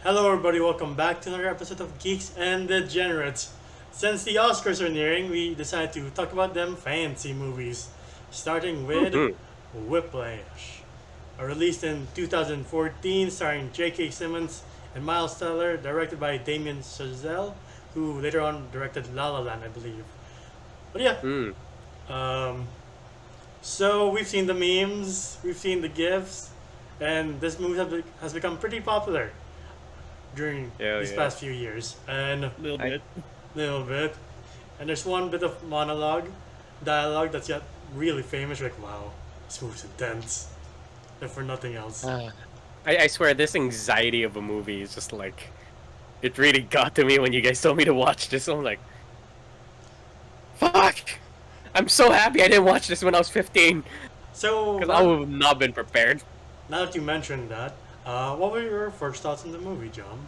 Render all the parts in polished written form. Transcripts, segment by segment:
Hello, everybody. Welcome back to another episode of Geeks and Degenerates. Since the Oscars are nearing, we decided to talk about them fancy movies, starting with Mhm. Whiplash, released in 2014, starring J.K. Simmons and Miles Teller, directed by Damien Chazelle, who later on directed La La Land, I believe. But yeah, Mm. um, so we've seen the memes, we've seen the gifs, and this movie has become pretty popular during Yeah, these yeah. past few years, and a A little I bit. little bit. And there's one bit of dialogue that's yet really famous. Like, wow, this movie's intense, if for nothing else. uh, I swear this anxiety of a movie is just like it really got to me when you guys told me to watch this. I'm like, fuck! I'm so happy I didn't watch this when I was 15 So because I would have not been prepared. now that you mentioned that, what were your first thoughts on the movie, John?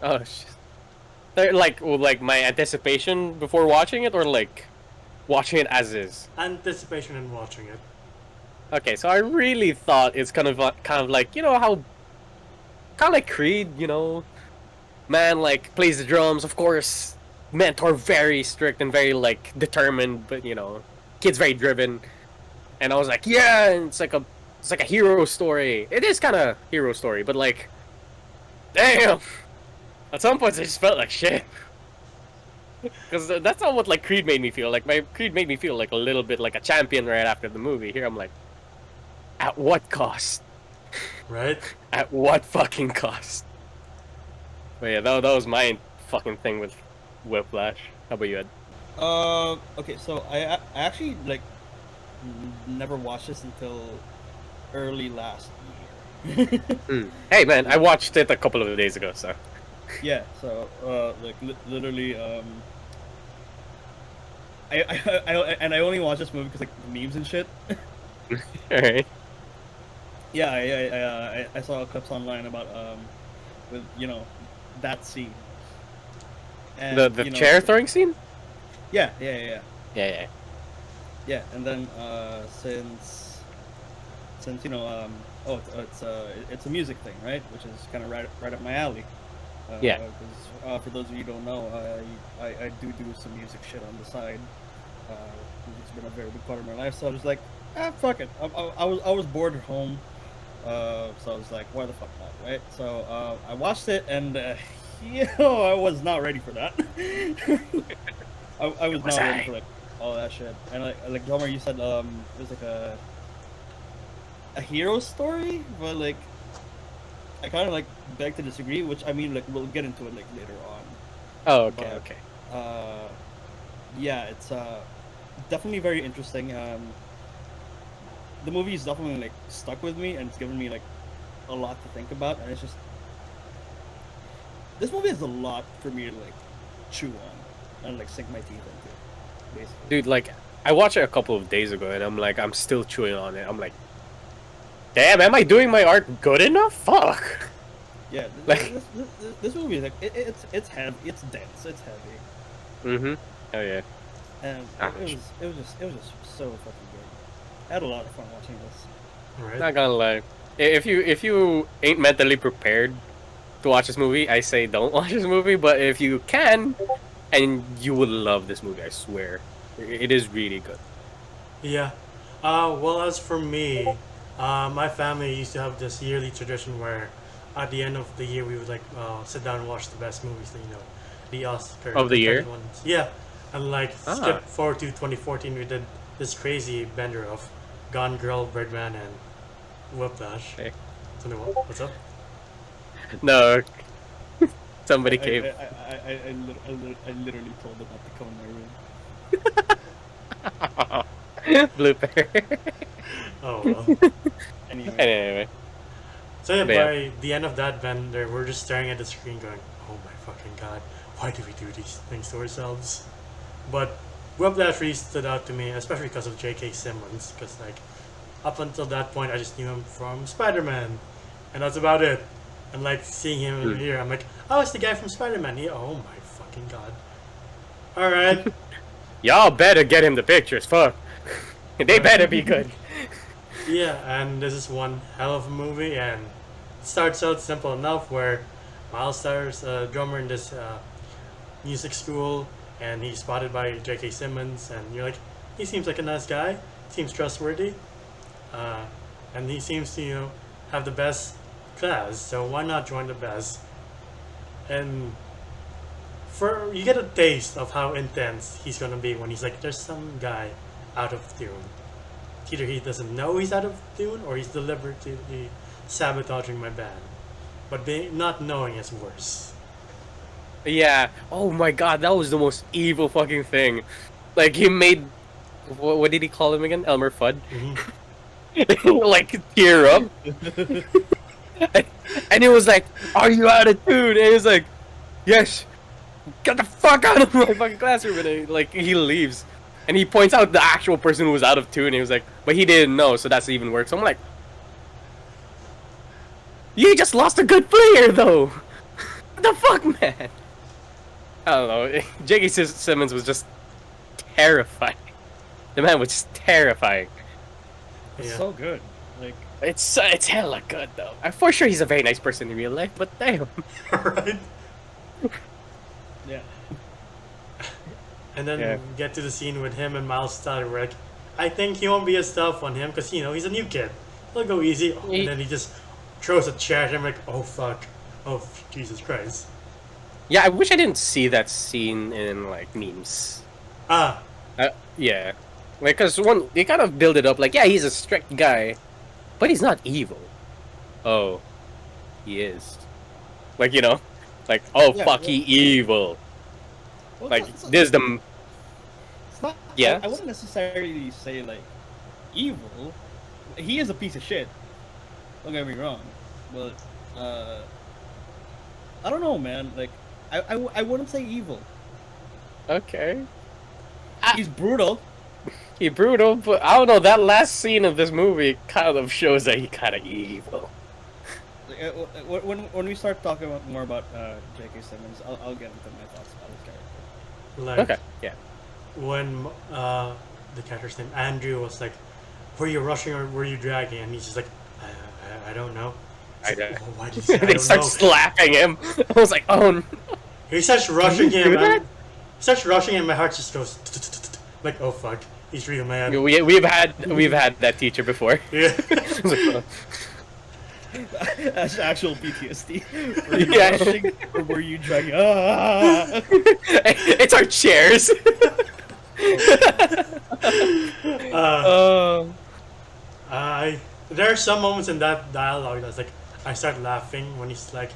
Oh shit! Like my anticipation before watching it, or like watching it as is. Anticipation in watching it. Okay, so I really thought it's kind of like how kind of like Creed, man like plays the drums, of course. Mentor very strict and very like determined, but kid's very driven. And I was like, yeah, and it's like a hero story. It is kind of hero story, but like, damn. At some points, I just felt like shit. Because that's not what like Creed made me feel. Like my Creed made me feel like a little bit like a champion right after the movie. Here I'm like, at what cost? Right? At what fucking cost? But yeah, that was my fucking thing with Whiplash. How about you, Ed? Okay, so I actually never watched this until early last year. Hey man, I watched it a couple of days ago, so. Yeah, so literally, I only watched this movie because like memes and shit. Alright. Yeah, I saw clips online about with that scene. And The chair throwing scene? Yeah. Yeah. Yeah, and then since it's a music thing, right? Which is kind of right up my alley. Yeah. 'Cause, for those of you who don't know, I do some music shit on the side. It's been a very big part of my life, so I was like, fuck it. I was bored at home, so I was like, why the fuck not, right? So I watched it, and I was not ready for that. I was not ready for like all that shit. And like Gomer, you said it was like a hero story, but like I kind of like beg to disagree. Which I mean, like we'll get into it like later on. Oh, okay, But okay. yeah, it's definitely very interesting. The movie is definitely like stuck with me, and it's given me like a lot to think about. And it's just this movie has a lot for me to like chew on and like sink my teeth into, basically. Dude, like, I watched it a couple of days ago, and I'm still chewing on it. I'm like, damn, am I doing my art good enough? Fuck. Yeah, Like, this movie is like it's heavy, it's dense, it's heavy, mm-hmm. Oh yeah. and Ah, it was just so fucking good. I had a lot of fun watching this. Right? not gonna lie. If you ain't mentally prepared to watch this movie, I say don't watch this movie. But if you can, and you will love this movie, I swear. It is really good. Yeah. Well, as for me, my family used to have this yearly tradition where at the end of the year we would like sit down and watch the best movies, the Oscar Of the year? contended ones. Yeah, and like Ah, skip forward to 2014, we did this crazy bender of Gone Girl, Birdman, and Whiplash. okay. So, what's up? No, I somebody I came. I literally told them not to come in my room. Blooper. Oh well. Anyway, Anyway, So yeah, but yeah. by the end of that bender, we're just staring at the screen, going, "Oh my fucking god, why do we do these things to ourselves?" But Whiplash really stood out to me, especially because of J.K. Simmons. Because like up until that point, I just knew him from Spider-Man, and that's about it. And like seeing him Hmm. here, I'm like, "Oh, it's the guy from Spider-Man." Yeah, oh my fucking god. All right, Y'all better get him the pictures. Fuck. They better be good. yeah, and this is one hell of a movie, and it starts out simple enough where Miles Teller's a drummer in this music school, and he's spotted by J.K. Simmons, and you're like, he seems like a nice guy, seems trustworthy, and he seems to, have the best class, so why not join the best? And you get a taste of how intense he's gonna be when he's like, there's some guy out of tune. Either he doesn't know he's out of tune, or he's deliberately sabotaging my band. But not knowing is worse. Yeah. Oh my god, that was the most evil fucking thing. Like, he made... What did he call him again? Elmer Fudd? Like, tear up. And it was like, are you out of tune? And he was like, yes. Get the fuck out of my fucking classroom. And he leaves. And he points out the actual person who was out of tune. And he was like, but he didn't know, so that's even worse. So I'm like, you just lost a good player, though. What the fuck, man? I don't know. J.K. Simmons was just terrifying. The man was just terrifying. It's so good. Like, it's hella good, though. I'm for sure he's a very nice person in real life, but damn. Right? Yeah. And then get to the scene with him and Miles Teller, where like, I think he won't be as tough on him because he's a new kid. He'll go easy, and then he just throws a chair at him like, oh fuck, oh Jesus Christ. Yeah, I wish I didn't see that scene in like memes. Yeah, like because they kind of build it up like, yeah, he's a strict guy, but he's not evil. Oh, he is. Like like fuck, he evil. Well, like this the. It's not. Yeah. I wouldn't necessarily say like evil. He is a piece of shit. Don't get me wrong, but I don't know, man. Like I wouldn't say evil. Okay. He's brutal. He's brutal, but I don't know. That last scene of this movie kind of shows that he kind of evil. When we start talking more about J.K. Simmons, I'll get into my thoughts about his character. Like, okay. Yeah. When the character's name Andrew was like, were you rushing or were you dragging? And he's just like, I don't know. I don't. Oh, why did you say I They don't start know? slapping him. I was like, oh no. He starts rushing Did you him. do that? He starts rushing and my heart just goes like, oh fuck, he's real mad. We've had that teacher before. Yeah. That's actual PTSD. Were you Yeah. rushing or were you dragging? It's our chairs. There are some moments in that dialogue that's like, I start laughing when he's like,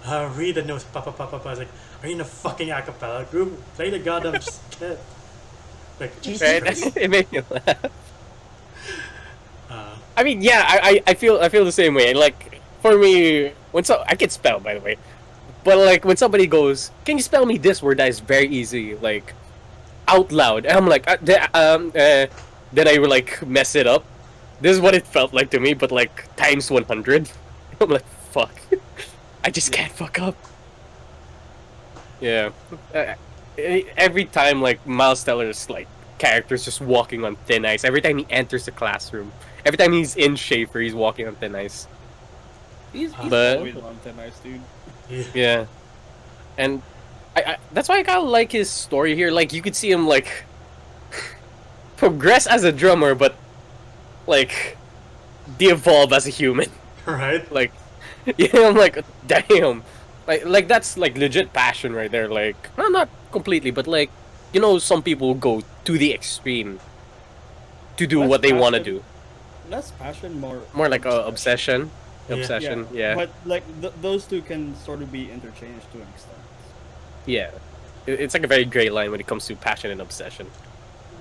read the notes, papa, papa, papa. I was like, are you in a fucking a cappella group? Play the goddamn skit. Like, Jesus Right? Christ. It made me laugh. I mean, yeah, I feel the same way. Like, for me, I can spell, by the way, but like when somebody goes, "Can you spell me this word?" That is very easy, like out loud, and I'm like, then I would like mess it up. This is what it felt like to me, but like times 100. I'm like, fuck, I just can't fuck up. Yeah, every time like Miles Teller's like character's just walking on thin ice. Every time he enters the classroom, every time he's in Schaefer, he's walking on thin ice. He's But- always on thin ice, dude. Yeah, and I that's why I kind of like his story here. Like you could see him like progress as a drummer, but like de-evolve as a human. Right? Like, yeah, I'm like, damn, like that's like legit passion right there. Like, well, not completely, but like, some people go to the extreme to do Less what they want to passion. do. Less passion, more More like a obsession. Yeah. Obsession, yeah. But like those two can sort of be interchanged to an extent. Yeah. It's like a very gray line when it comes to passion and obsession.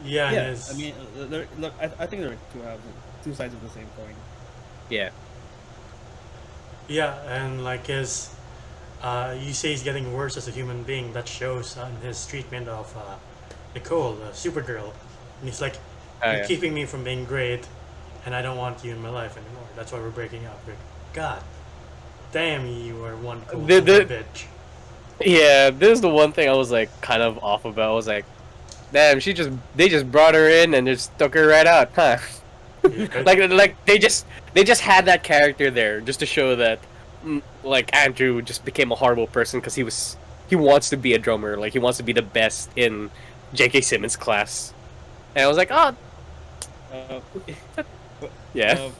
Yeah, Yeah, it is. I mean, look, I think there are two sides of the same coin. Yeah. Yeah, and like you say he's getting worse as a human being. That shows on his treatment of Nicole, Supergirl. And he's like, you're Yeah. keeping me from being great, and I don't want you in my life anymore. That's why we're breaking up. Like, God damn, you are one cool The- son of a bitch. Yeah, this is the one thing I was like kind of off about. I was like, damn, they just brought her in and just took her right out, huh? Yeah, like they just had that character there just to show that like Andrew just became a horrible person because he wants to be a drummer, like he wants to be the best in J.K. Simmons' class, and I was like, oh Uh, yeah,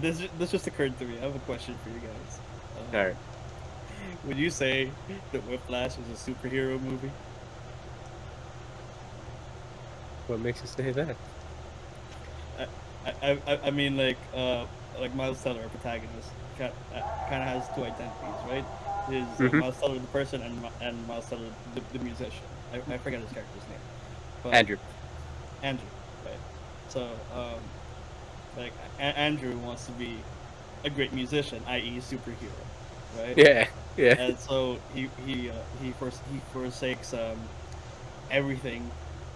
this just occurred to me. I have a question for you guys. all right. Would you say that Whiplash is a superhero movie? What makes you say that? I mean, like Miles Teller, our protagonist, kind of has two identities, right? Is Miles Teller the person and Miles Teller the musician. I forget his character's name. But Andrew. Andrew, right? So, Andrew wants to be a great musician, i.e., superhero, right? Yeah, yeah. And so he forsakes everything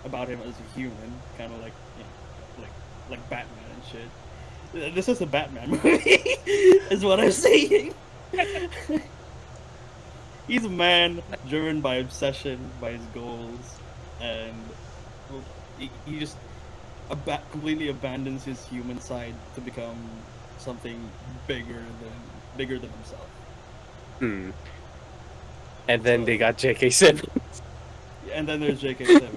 about him as a human, kind of like, you know, like Batman and shit. This is a Batman movie, is what I'm saying. He's a man driven by obsession, by his goals, and he just completely abandons his human side to become something bigger than himself. Hmm. And then they got J.K. Simmons, And then there's J.K. Simmons.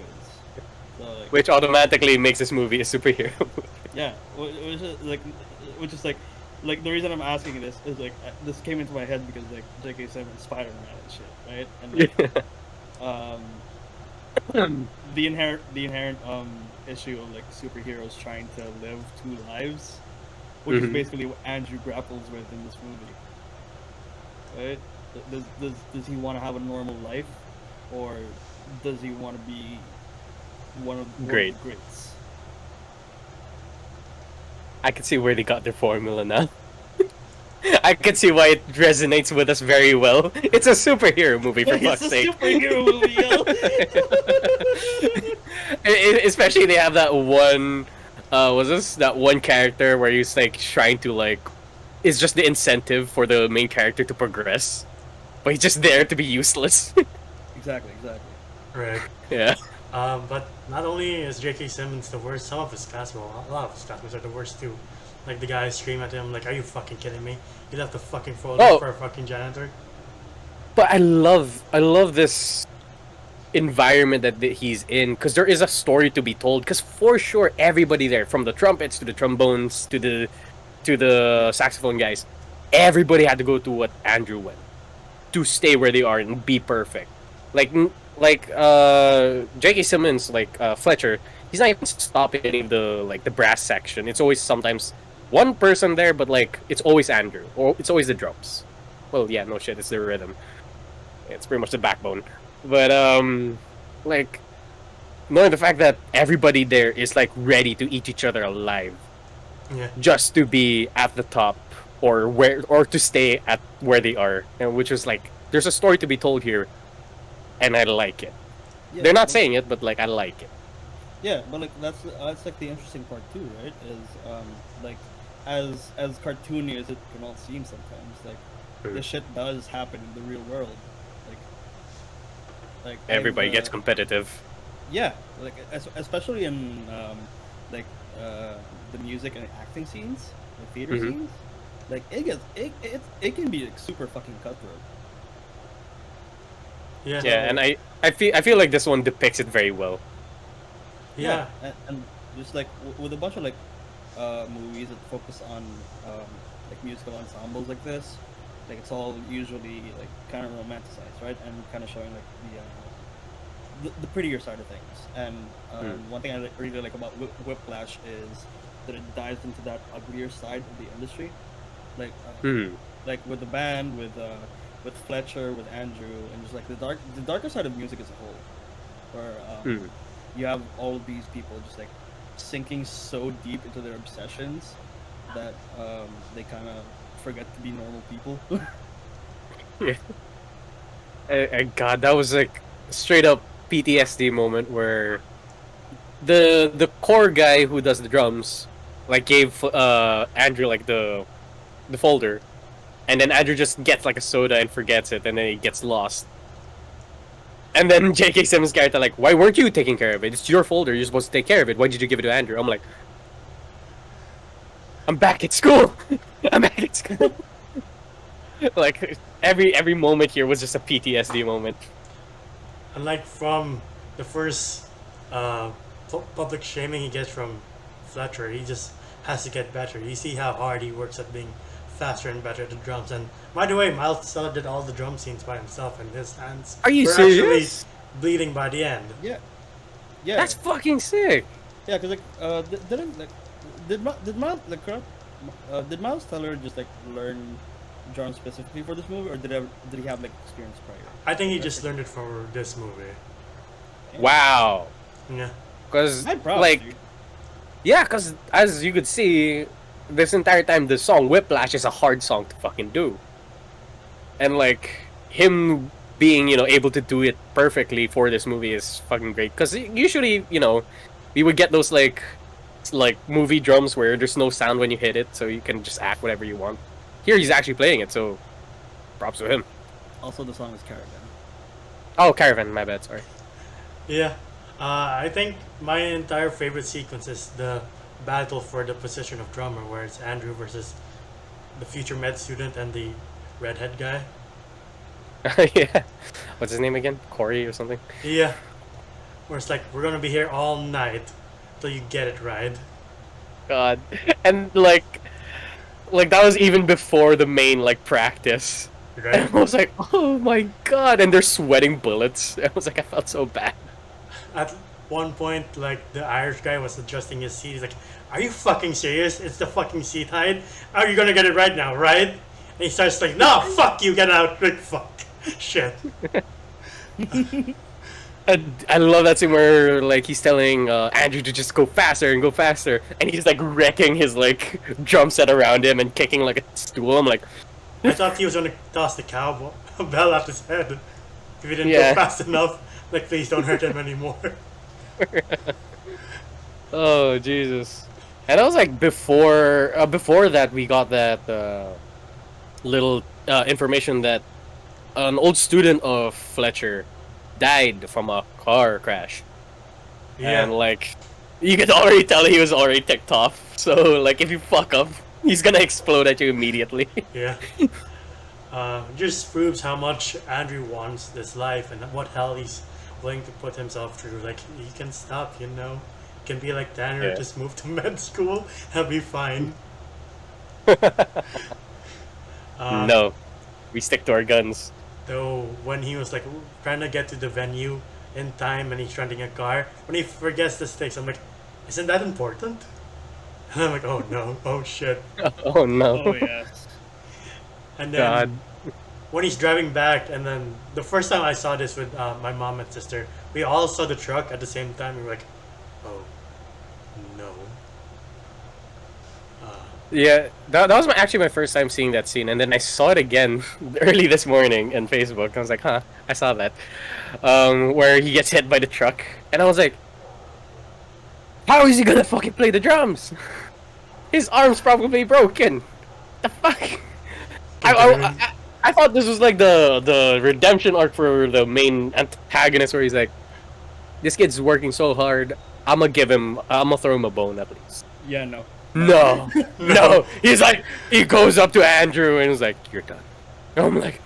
So, like, which automatically makes this movie a superhero movie. yeah, which is like the reason I'm asking this is like this came into my head because like J.K. Simmons, Spider-Man and shit, right? And like, the inherent issue of like superheroes trying to live two lives, which is basically what Andrew grapples with in this movie. Right? Does he want to have a normal life, or does he want to be one of the greats? I can see where they got their formula now. I can see why it resonates with us very well. It's a superhero movie, for fuck's sake. It's a superhero movie, yo. Especially they have that one, that one character where he's like trying to like, it's just the incentive for the main character to progress, but he's just there to be useless. Exactly. Right. Yeah. But not only is J.K. Simmons the worst, some of his classmates, a lot of his classmates are the worst too. Like the guys scream at him, like, "Are you fucking kidding me? You left the fucking folder for a fucking janitor." But I love this environment that he's in, because there is a story to be told. Because for sure, everybody there, from the trumpets to the trombones to the saxophone guys, everybody had to go to what Andrew went to stay where they are and be perfect. Like J.K. Simmons, Fletcher, he's not even stopping any of the brass section. It's always sometimes one person there, but like it's always Andrew, or it's always the drums. Well, yeah, no shit, it's the rhythm. It's pretty much the backbone. But like knowing the fact that everybody there is like ready to eat each other alive, Yeah. just to be at the top or to stay at where they are, and which is like there's a story to be told here, and I like it. Yeah, They're not saying it, but like I like it. Yeah, but like that's like the interesting part too, right? Is like as cartoony as it can all seem sometimes, like this shit does happen in the real world. Like Everybody gets competitive. Yeah, like especially in like the music and acting scenes, the theater scenes. Like it can be like super fucking cutthroat. Yeah. Yeah, and I feel like this one depicts it very well. Yeah. And just like with a bunch of like movies that focus on like musical ensembles like this, like it's all usually like kind of romanticized, right? And kind of showing like the prettier side of things. And one thing I really like about Whiplash is that it dives into that uglier side of the industry, like like with the band, with Fletcher, with Andrew, and just like the darker side of music as a whole, where you have all of these people just like sinking so deep into their obsessions that they kind of forget to be normal people. Yeah. And God, that was like straight up PTSD moment where the core guy who does the drums like gave Andrew like the folder, and then Andrew just gets like a soda and forgets it, and then he gets lost. And then J.K. Simmons' character like, why weren't you taking care of it? It's your folder. You're supposed to take care of it. Why did you give it to Andrew? I'm like, I'm back at school. I'm back at school. Like every moment here was just a PTSD moment. And like from the first public shaming he gets from Fletcher, he just has to get better. You see how hard he works at being faster and better at the drums. And by the way, Miles Teller did all the drum scenes by himself, and his hands Are you were serious? actually bleeding by the end. Yeah. Yeah. That's fucking sick. Yeah, because didn't did Miles Teller just like learn drums specifically for this movie, or did he have like experience prior? I think he just learned it for this movie. Wow. Yeah. Because I'm proud, like, dude. yeah, because as you could see, this entire time the song Whiplash is a hard song to fucking do, and like him being able to do it perfectly for this movie is fucking great. Because usually we would get those like movie drums where there's no sound when you hit it, so you can just act whatever you want. Here he's actually playing it, so props to him. Also, the song is Caravan. Oh, Caravan, my bad, sorry. Yeah. I think my entire favorite sequence is the battle for the position of drummer, where it's Andrew versus the future med student and the redhead guy. Yeah. What's his name again? Corey or something? Yeah. Where it's like, we're gonna be here all night till you get it right. God. And like that was even before the main like practice. Right? And I was like, oh my god, and they're sweating bullets. I was like, I felt so bad. At one point, like, the Irish guy was adjusting his seat. He's like, are you fucking serious? It's the fucking seat height? Are you gonna get it right now, right? And he starts like, no, fuck you, get out. Like, fuck. Shit. I love that scene where like he's telling Andrew to just go faster and go faster, and he's like wrecking his like drum set around him and kicking like a stool. I'm like, I thought he was gonna toss the cowboy bell at his head. If he didn't Yeah. go fast enough. Like, please don't hurt him anymore. oh Jesus. And I was like, before that we got that little information that an old student of Fletcher died from a car crash. Yeah. And like, you could already tell he was already ticked off. So like, if you fuck up, he's gonna explode at you immediately. Yeah. Just proves how much Andrew wants this life and what hell he's willing to put himself through. Like, he can stop, He can be like Tanner, Yeah. just move to med school, he'll be fine. No, we stick to our guns. Though, when he was like trying to get to the venue in time and he's renting a car, when he forgets the stakes, I'm like, isn't that important? And I'm like, oh no, oh shit. Oh no. Oh yes. And then God. when he's driving back, and then the first time I saw this with my mom and sister, we all saw the truck at the same time. We were like, oh no. Yeah, that was actually my first time seeing that scene, and then I saw it again early this morning on Facebook. I was like, huh, I saw that. Where he gets hit by the truck, and I was like, how is he gonna fucking play the drums? His arm's probably broken. The fuck? I thought this was like the redemption arc for the main antagonist, where he's like, this kid's working so hard, I'm gonna throw him a bone at least. Yeah, no. No, no. He's like, he goes up to Andrew and is like, you're done. And I'm like,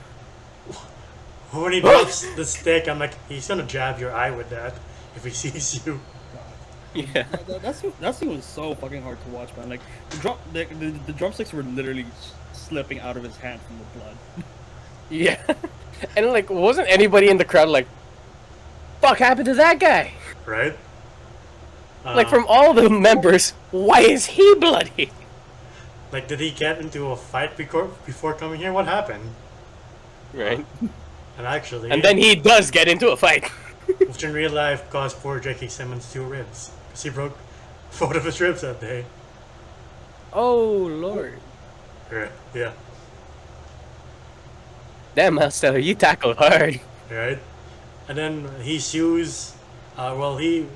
When he drops the stick, I'm like, he's gonna jab your eye with that if he sees you. yeah. That scene was so fucking hard to watch, man. Like the drumsticks were literally slipping out of his hand from the blood. Yeah. And like, wasn't anybody in the crowd like, fuck happened to that guy? Right? Like, from all the members, why is he bloody? Like, did he get into a fight before coming here? What happened? Right. And actually, And then he does get into a fight. which in real life caused poor J.K. Simmons 2 ribs. Because he broke both of his ribs that day. Oh, Lord. Yeah. Damn, Master, you tackled hard. Right? And then he sues, he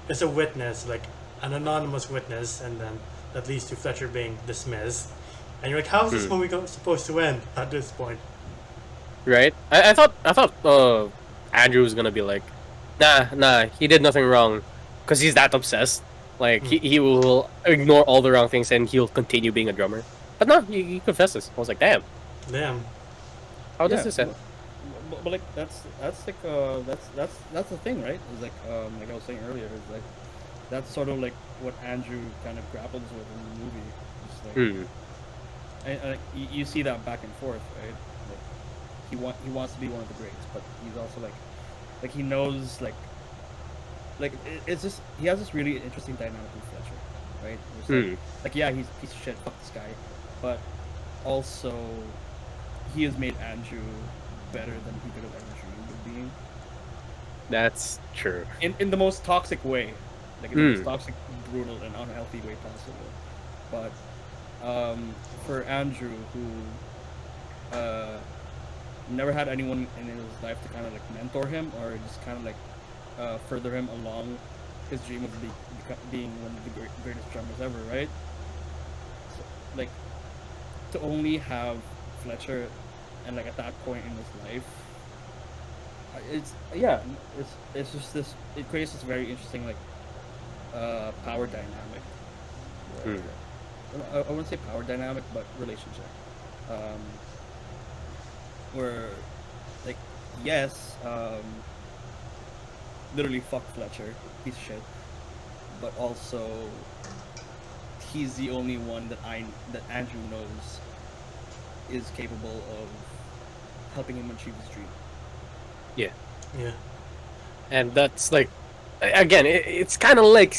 is a witness, like an anonymous witness, and then that leads to Fletcher being dismissed. And you're like, how is this movie supposed to end at this point? Right? I thought Andrew was gonna be like, nah, he did nothing wrong, because he's that obsessed. Like, he will ignore all the wrong things and he'll continue being a drummer. But no, he confesses. I was like, damn. Damn. How does this end? but like that's that's the thing, right? It's like I was saying earlier, is like that's sort of like what Andrew kind of grapples with in the movie. It's like, Hmm. and you see that back and forth, right? Like he wants to be one of the greats, but he's also like he knows it's just he has this really interesting dynamic with Fletcher, right? It's like yeah, he's a piece of shit, fuck this guy, but also he has made Andrew better than he could have ever dreamed of being. That's true. In the most toxic way, like in the most toxic, brutal, and unhealthy way possible. But for Andrew, who never had anyone in his life to kind of like mentor him or just kind of like further him along his dream of being one of the greatest drummers ever, right? So, like to only have Fletcher, and like at that point in his life, it's just this. It creates this very interesting like power dynamic. Where, I wouldn't say power dynamic, but relationship. Where, like, yes, literally fuck Fletcher, piece of shit, but also he's the only one that Andrew knows is capable of helping him achieve his dream. Yeah. Yeah. And that's like, again, it's kind of like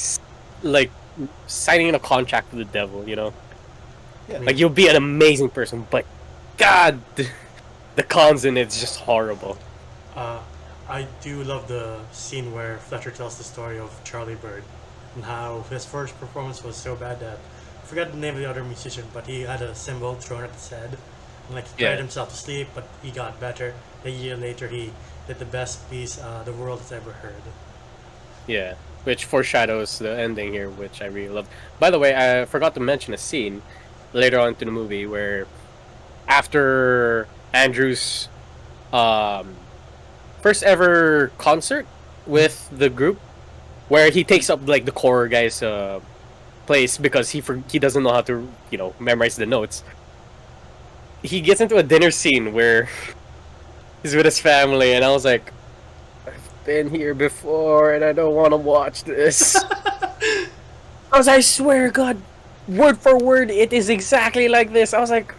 signing a contract with the devil, you know? Yeah. Like, you'll be an amazing person, but God, the cons in it's just horrible. I do love the scene where Fletcher tells the story of Charlie Bird and how his first performance was so bad that I forgot the name of the other musician, but he had a cymbal thrown at his head. And like he cried himself to sleep, but he got better. A year later, he did the best piece the world has ever heard. Yeah, which foreshadows the ending here, which I really love. By the way, I forgot to mention a scene later on to the movie where after Andrew's first ever concert with the group, where he takes up like the core guy's place because he doesn't know how to memorize the notes. He gets into a dinner scene where he's with his family, and I was like, I've been here before, and I don't want to watch this. Because I swear, God, word for word, it is exactly like this. I was like,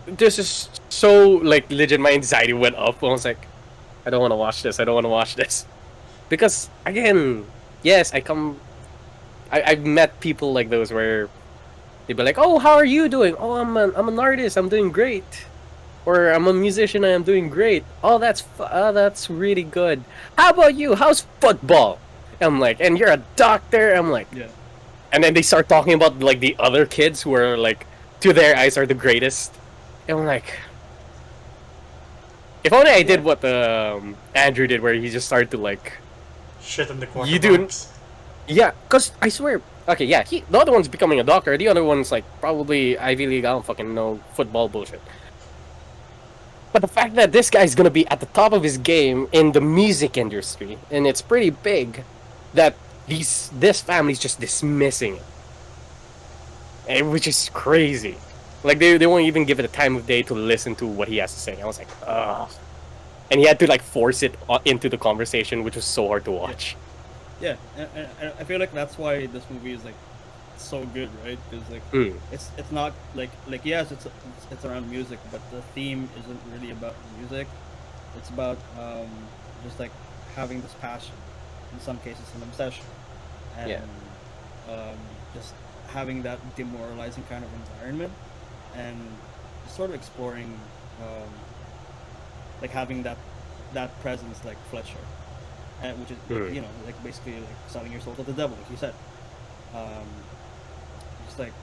this is so like legit. My anxiety went up. I was like, I don't want to watch this. I don't want to watch this. Because again, yes, I've met people like those where they'd be like, "Oh, how are you doing? Oh, I'm an artist. I'm doing great." Or I'm a musician. I am doing great. Oh, that's really good. How about you? How's football? I'm like, and you're a doctor. I'm like, Yeah. and then they start talking about like the other kids who are like, to their eyes, are the greatest. And I'm like, if only I did what Andrew did, where he just started to like Shit in the corner. You do- Yeah, cause I swear. Okay, yeah, the other one's becoming a doctor. The other one's like probably Ivy League. I don't fucking know, football bullshit. But the fact that this guy's gonna be at the top of his game in the music industry, and it's pretty big, that this family's just dismissing it, which is crazy. Like they won't even give it a time of day to listen to what he has to say. I was like, ugh. And he had to like force it into the conversation, which was so hard to watch. Yeah, and I feel like that's why this movie is like so good, right? Because like it's not like yes, it's around music, but the theme isn't really about music. It's about just like having this passion, in some cases an obsession, and just having that demoralizing kind of environment, and sort of exploring like having that presence like Fletcher. And which is like basically like selling your soul to the devil, like you said. Just like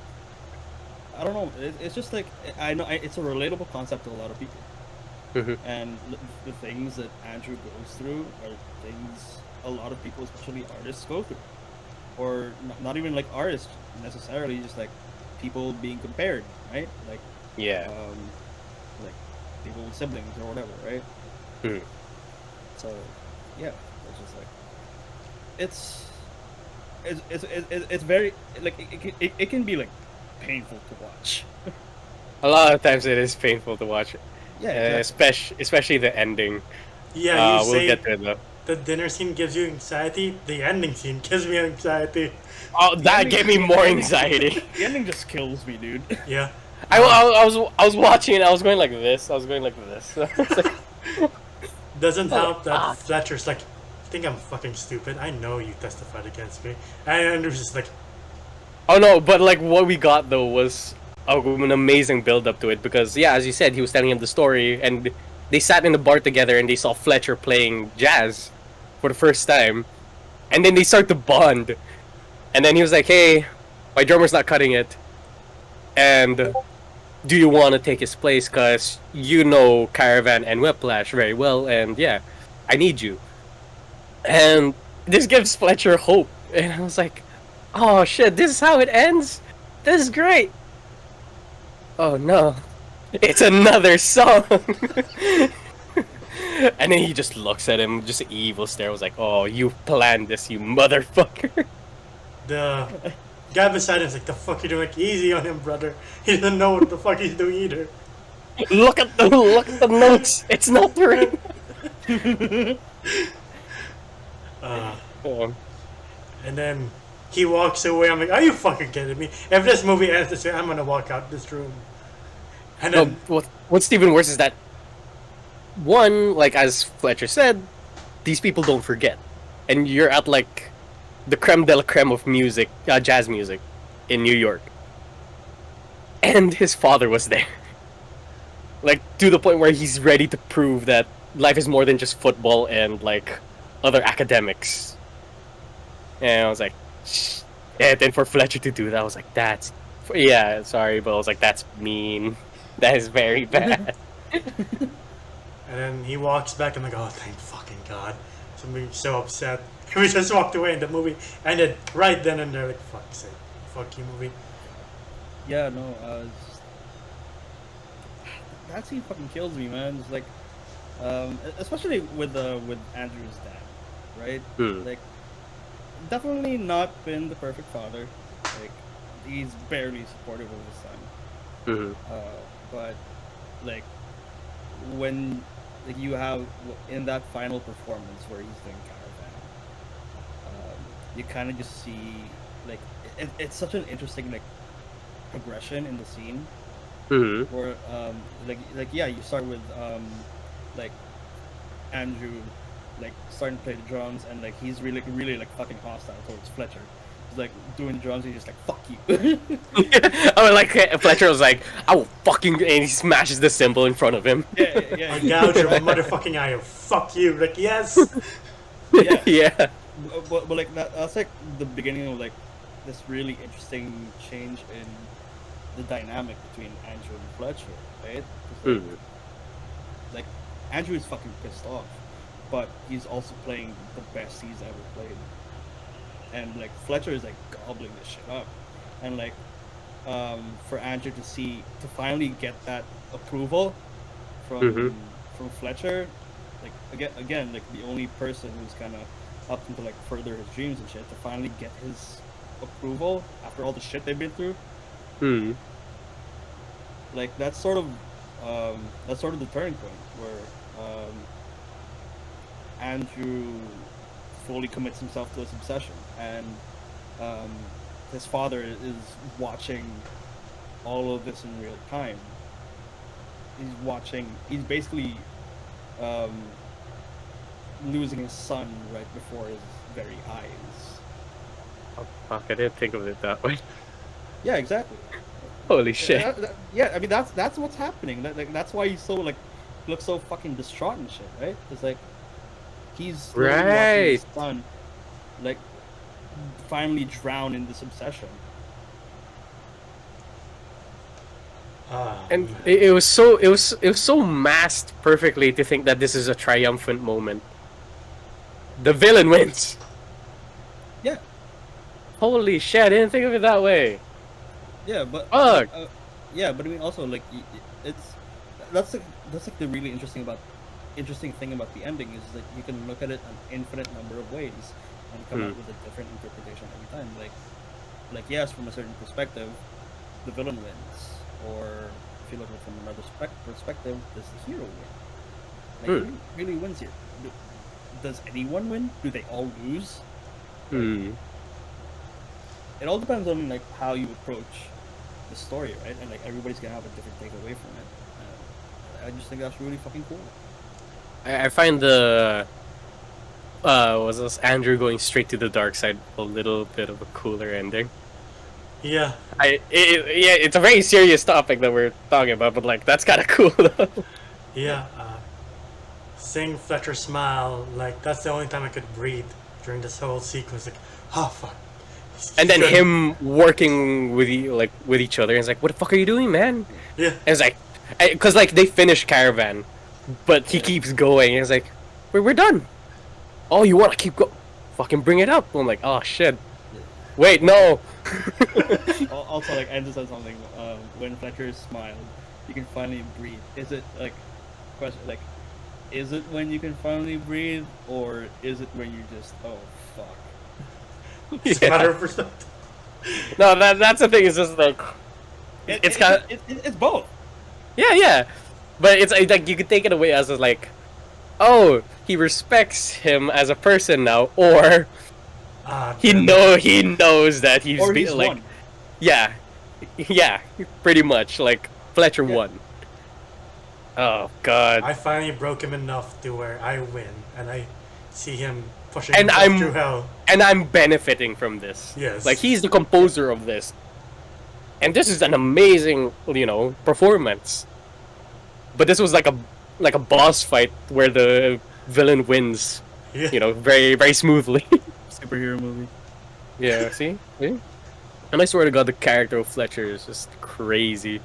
I don't know, it's just like I know it's a relatable concept to a lot of people, and the things that Andrew goes through are things a lot of people, especially artists, go through, or not even like artists necessarily, just like people being compared, right? Like like people with siblings or whatever, right? So yeah. It's just like it's very like it can be like painful to watch. A lot of times it is painful to watch. Yeah, exactly. especially the ending. Yeah, you We'll say get to it though. the dinner scene gives you anxiety. The ending scene gives me anxiety. Oh, The that ending, gave me the more ending, anxiety. the ending just kills me, dude. Yeah. I was watching it. I was going like this. I was going like this. It's like, Doesn't oh, help that fuck. Fletcher's like, I think I'm fucking stupid. I know you testified against me. And Andrew's just like, Oh no, but like what we got though was an amazing build up to it because yeah, as you said, he was telling him the story and they sat in the bar together and they saw Fletcher playing jazz for the first time, and then they start to bond, and then he was like, "Hey, my drummer's not cutting it, and do you want to take his place? Cause you know Caravan and Whiplash very well, and yeah, I need you." And this gives Fletcher hope, and I was like, "Oh shit, this is how it ends. This is great." Oh no, it's another song. And then he just looks at him, just an evil stare. I was like, "Oh, you planned this, you motherfucker." the guy beside him's like, the fuck you doing? Like, easy on him, brother. He doesn't know what the fuck he's doing either. look at the notes. It's not right. Oh. And then he walks away. I'm like, are you fucking kidding me? If this movie ends this way, I'm gonna walk out this room. And No, then what's even worse is that one, like as Fletcher said, these people don't forget, and you're at like the creme de la creme of music, jazz music, in New York, and his father was there, like to the point where he's ready to prove that life is more than just football and like other academics. And I was like, shh. And then for Fletcher to do that, I was like, that's yeah, sorry, but I was like, that's mean. That is very bad. and then he walks back. I'm like, oh, thank fucking god. So I'm so upset. We just walked away, and the movie ended right then and there. Like, fuck's sake, fuck you, movie. Yeah, no, that scene fucking kills me, man. It's like, especially with Andrew's dad, right? Like, definitely not been the perfect father. Like, he's barely supportive of his son. But like, when like you have in that final performance where he's doing Caravan, you kind of just see like it's such an interesting like progression in the scene. Where like yeah, you start with like Andrew like starting to play the drums, and like he's really like fucking hostile towards Fletcher. He's like doing the drums, he's just like, fuck you. Oh, like Fletcher was like, I will fucking, and he smashes the cymbal in front of him. Yeah. I gouge your motherfucking eye. Fuck you. Like, yes. Yeah. Yeah. But like that's like the beginning of like this really interesting change in the dynamic between Andrew and Fletcher, right? 'Cause, like Andrew is fucking pissed off, but he's also playing the best he's ever played. And like Fletcher is like gobbling this shit up, and like for Andrew to finally get that approval from Fletcher, like again like the only person who's kind of up to like further his dreams and shit, to finally get his approval after all the shit they've been through. Like that's sort of the turning point where Andrew fully commits himself to his obsession, and his father is watching all of this in real time. He's basically losing his son right before his very eyes. Oh, fuck, I didn't think of it that way. Yeah, exactly. Holy shit. Yeah, I mean that's what's happening. That's why he's so like looks so fucking distraught and shit, right? It's like he's watching his son like finally drown in this obsession. And it was so masked perfectly to think that this is a triumphant moment. The villain wins. Yeah. Holy shit! I didn't think of it that way. Yeah, but yeah, but I mean also like that's like the really interesting thing about the ending is that you can look at it an infinite number of ways and come up with a different interpretation every time. Like yes, from a certain perspective, the villain wins, or if you look at it from another perspective, does the hero win? Like, Hmm. who really wins here? Does anyone win? Do they all lose? Hmm. It all depends on like how you approach the story, right? And like everybody's gonna have a different takeaway from it. I just think that's really fucking cool. I find the was this Andrew going straight to the dark side a little bit of a cooler ending. Yeah, Yeah, it's a very serious topic that we're talking about, but like that's kind of cool though. yeah. Seeing Fletcher smile, like that's the only time I could breathe during this whole sequence. Like, oh fuck. And then He's good. him working with with each other, and it's like, what the fuck are you doing, man? Yeah, And it's like, because like they finish Caravan, but he keeps going, and it's like, we're done. Oh, you want to keep go? Fucking bring it up. I'm like, oh shit. Wait, no. Also, like Andrew said something. When Fletcher smiled, you can finally breathe. Is it like question like? Is it when you can finally breathe, or is it when you just fuck? it's a matter of perspective. No, that's the thing. It's just like, it's kind of It's both. yeah. But it's like you could take it away as like, oh, he respects him as a person now, or he knows that he's Or being he's like, won. yeah, pretty much like Fletcher won. Oh god. I finally broke him enough to where I win, and I see him pushing And himself through hell. And I'm benefiting from this. Yes. Like he's the composer of this. And this is an amazing, performance. But this was like a boss fight where the villain wins, Yeah. very very smoothly. Superhero movie. Yeah, see? And I swear to god the character of Fletcher is just crazy.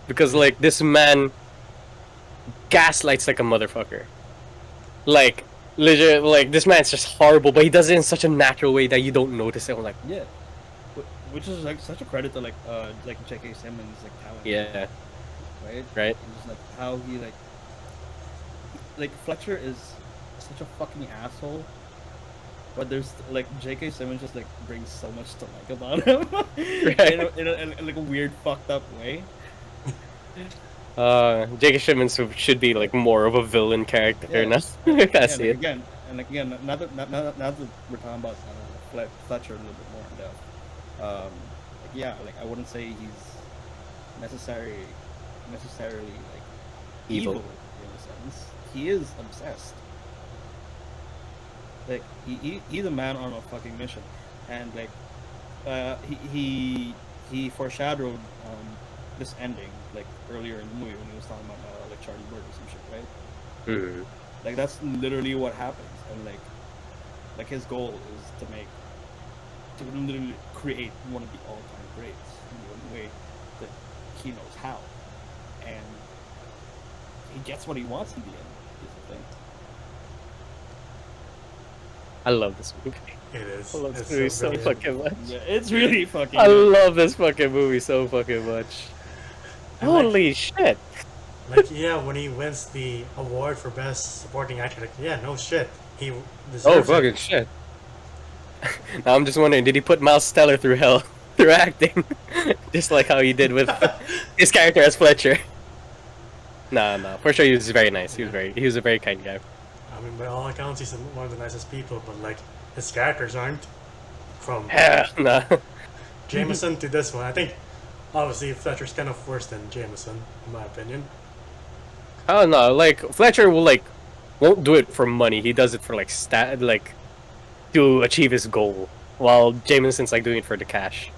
Because like this man gaslights like a motherfucker. Like legit, like this man's just horrible, but he does it in such a natural way that you don't notice it. I'm like, Yeah. Which is like such a credit to like J.K. Simmons like talent. yeah, Right. And just like how he like Fletcher is such a fucking asshole. But there's like J.K. Simmons just like brings so much to like about him Right. in like a weird fucked up way. J.K. Simmons should be like more of a villain character now. I see it. Again, now that we're talking about Fletcher a little bit more in depth. Like I wouldn't say he's necessarily like Evil. in a sense. He is obsessed. Like he's a man on a fucking mission, and like he foreshadowed this ending like earlier in the movie when he was talking about like Charlie Bird or some shit, right? Mhm. Like that's literally what happens, and like his goal is to literally create one of the all-time greats in the only way that he knows how, and he gets what he wants in the end. Is the thing. I love this movie. It is. I love this It's movie so brilliant. fucking much. Yeah, it's really fucking. I good. love this fucking movie so fucking much. And, like- Holy shit! Like, yeah, when he wins the award for best supporting actor, like, yeah, no shit, he Oh deserves fucking it. shit! Now I'm just wondering, did he put Miles Teller through hell through acting, just like how he did with his character as Fletcher? No, for sure he was very nice. He was a very kind guy. I mean, by all accounts, he's one of the nicest people, but like his characters aren't. From No. Jameson to this one, I think obviously Fletcher's kind of worse than Jameson, in my opinion. Oh no, like Fletcher won't do it for money. He does it for like to achieve his goal, while Jameson's like doing it for the cash.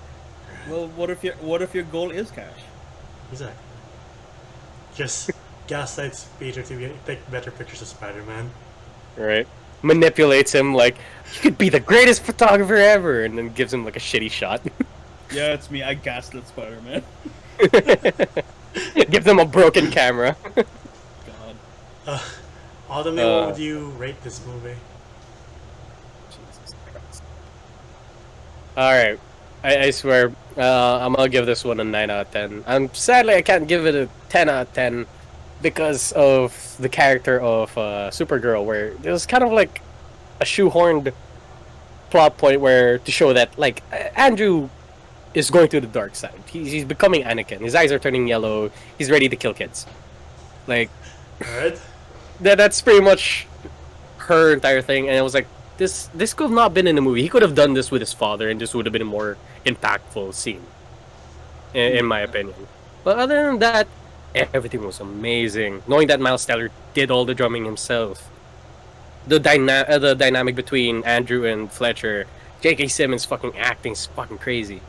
Well, what if your goal is cash? Exactly. Just gaslights Peter to take better pictures of Spider-Man. Right? Manipulates him like you could be the greatest photographer ever, and then gives him like a shitty shot. Yeah, it's me. I gaslit Spider-Man. Gives him a broken camera. God. Ultimately, what would you rate this movie? Jesus Christ. Alright. I swear, I'm gonna give this one a 9 out of 10. Sadly, I can't give it a 10 out of 10 because of the character of Supergirl, where it was kind of like a shoehorned plot point where to show that, like, Andrew is going to the dark side. He's becoming Anakin. His eyes are turning yellow. He's ready to kill kids. Like Alright? that's pretty much her entire thing. And it was like this could have not been in the movie. He could have done this with his father, and this would have been a more impactful scene, in my opinion. But other than that, everything was amazing. Knowing that Miles Teller did all the drumming himself, the dynamic between Andrew and Fletcher, J.K. Simmons fucking acting is fucking crazy.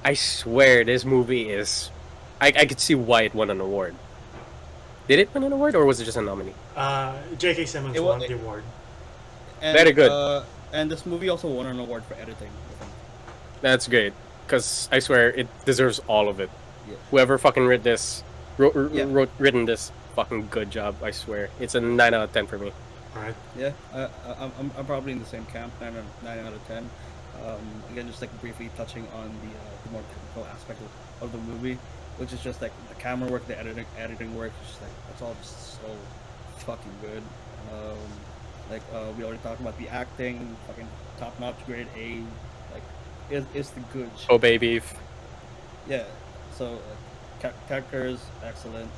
I swear this movie is. I could see why it won an award. Did it win an award, or was it just a nominee? J.K. Simmons It won wa- the award. And, Very good. And this movie also won an award for editing. I think. That's great, because I swear it deserves all of it. Yeah. Whoever fucking wrote this, Yeah. written this, fucking good job. I swear, it's a 9 out of 10 for me. Alright. Yeah, I'm probably in the same camp, 9 out of 10. Again, just like briefly touching on the more technical aspect of the movie, which is just like the camera work, the editing work, just like that's all just so fucking good. We already talked about the acting, fucking top notch, grade A, like it's the good shit. Oh baby, Yeah, so characters excellent,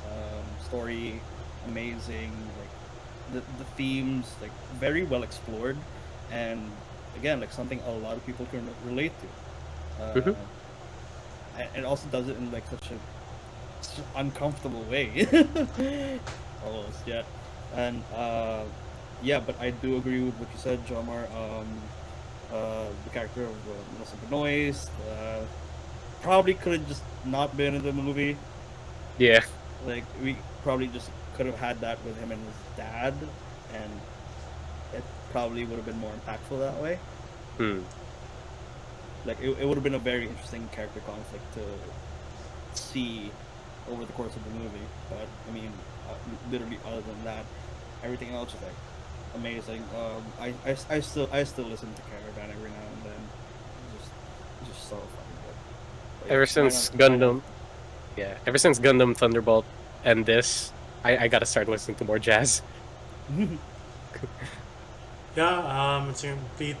story amazing, like the themes like very well explored, and again like something a lot of people can relate to. And it also does it in like such an uncomfortable way, almost, yeah. And yeah, but I do agree with what you said, Jomar. The character of Melissa Benoist probably could have just not been in the movie. yeah. Like we probably just could have had that with him and his dad, and it probably would have been more impactful that way. Hmm. Like it would have been a very interesting character conflict to see over the course of the movie. But I mean, literally other than that, everything else is like amazing. I still listen to Caravan every now and then. Just so fucking good. But Ever yeah, since why not? Gundam, yeah. Ever since Gundam Thunderbolt and this, I gotta start listening to more jazz. Yeah, it's a complete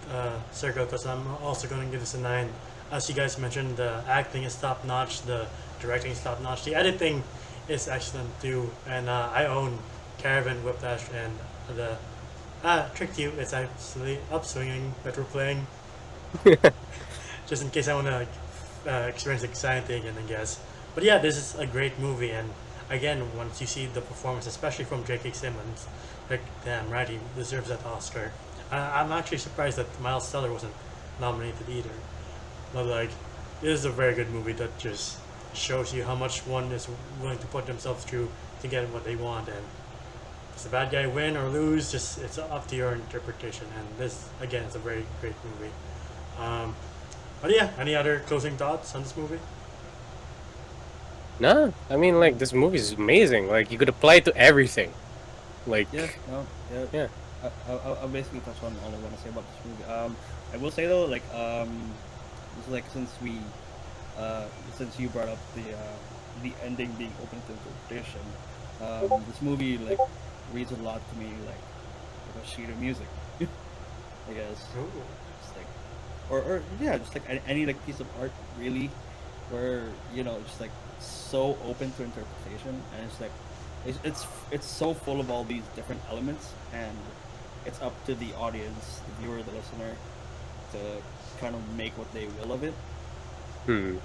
circle because I'm also going to give this a 9. As you guys mentioned, the acting is top notch, the directing is top notch, the editing is excellent too. And I own Caravan, Whiplash, and the Tricked You. It's actually upswinging that we're playing, just in case I want to experience the exciting thing and then guess. But yeah, this is a great movie, and again, once you see the performance, especially from J.K. Simmons, like damn right, he deserves that Oscar. I'm actually surprised that Miles Teller wasn't nominated either. But like, it is a very good movie that just shows you how much one is willing to put themselves through to get what they want, and does the bad guy win or lose? Just it's up to your interpretation. And this again is a very great movie. But yeah, any other closing thoughts on this movie? No, I mean like this movie is amazing. Like you could apply it to everything. Like Yeah, no, yeah. yeah. I'll basically touch on all I want to say about this movie. I will say though, like, it's like since you brought up the ending being open to interpretation, this movie like reads a lot to me like a sheet of music, I guess. Ooh. Just like, or yeah, just like any like piece of art really, where just like so open to interpretation, and it's like it's so full of all these different elements, and it's up to the audience, the viewer, the listener, to kind of make what they will of it. Hmm.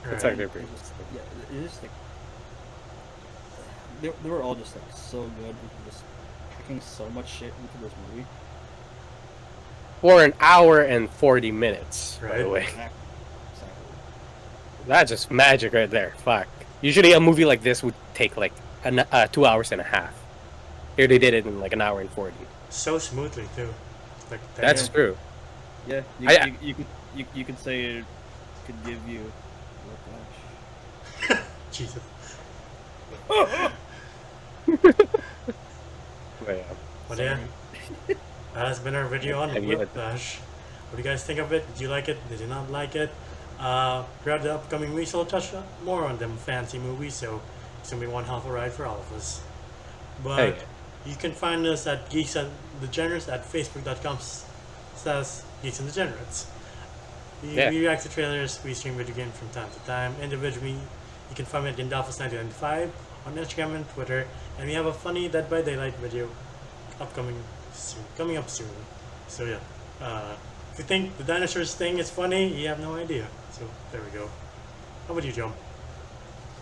It's Right. actually pretty. Yeah, it's just like they were all just like so good, and just packing so much shit into this movie. For an hour and 40 minutes, by the Right. way. Exactly. That's just magic right there. Fuck. Usually a movie like this would take like 2 hours and a half. Here they did it in like an hour and 40. So smoothly too. Like That's damn. true. Yeah, I- you could say it could give you whiplash. Jesus. But, yeah. But yeah, that has been our video on Have you- Whiplash. What do you guys think of it? Did you like it? Did you not like it? Throughout the upcoming weeks, we'll touch more on them fancy movies, so it's gonna be one hell of a ride for all of us. But Hey. you can find us at Geeks and Degenerates at facebook.com/Geeks and Degenerates. Yeah. We react to trailers, we stream video games from time to time. Individually, you can find me at Gandalfus1995 on Instagram and Twitter. And we have a funny Dead by Daylight video coming up soon. So yeah, if you think the dinosaurs thing is funny, you have no idea. So there we go. How about you, Jump?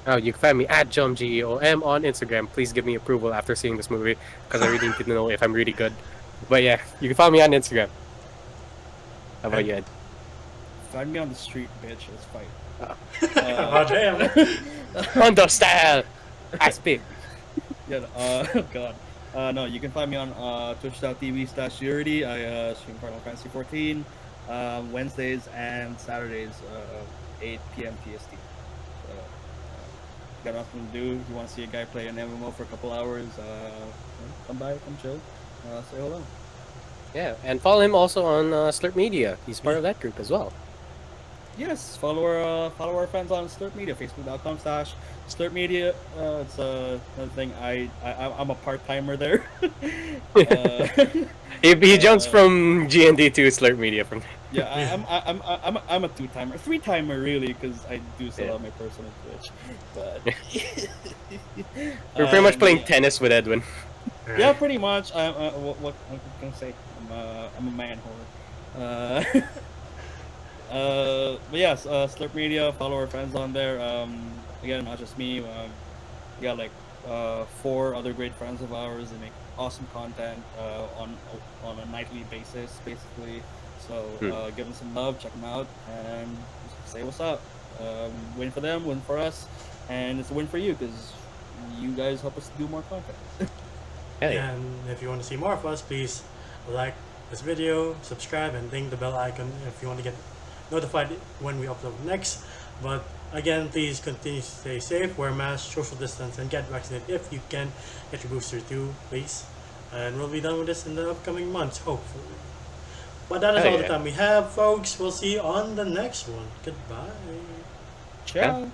Oh, you can find me at JumpGEOM on Instagram. Please give me approval after seeing this movie, because I really need to know if I'm really good. But yeah, you can find me on Instagram. How about you, Ed? Find me on the street, bitch. Let's fight. Oh damn! Hondo style! I speak. Yeah. God. No, you can find me on twitch.tv/Yurity. I stream Final Fantasy 14 Wednesdays and Saturdays, 8 p.m. PST. Got nothing to do. If you want to see a guy play an MMO for a couple hours, come by, come chill, say hello. Yeah, and follow him also on Slurp Media. He's part of that group as well. Yes, follow our friends on Slurp Media, facebook.com/Slurp Media. It's another thing. I'm a part timer there. He jumps from GND to Slurp Media from. Yeah, I'm a 2-timer, 3-timer really, because I do still have my personal Twitch. But We're pretty much playing tennis with Edwin. yeah, pretty much. What can I say? I'm a man whore. But yes, Slurp Media. Follow our friends on there. Again, not just me. We got like 4 other great friends of ours. They make awesome content on a nightly basis, basically. So give them some love, check them out, and say what's up. Win for them, win for us, and it's a win for you because you guys help us do more content. And if you want to see more of us, please like this video, subscribe, and ding the bell icon if you want to get notified when we upload next. But again, please continue to stay safe, wear masks, social distance, and get vaccinated if you can. Get your booster too, please. And we'll be done with this in the upcoming months, hopefully. But that is all the time we have, folks. We'll see you on the next one. Goodbye. Ciao.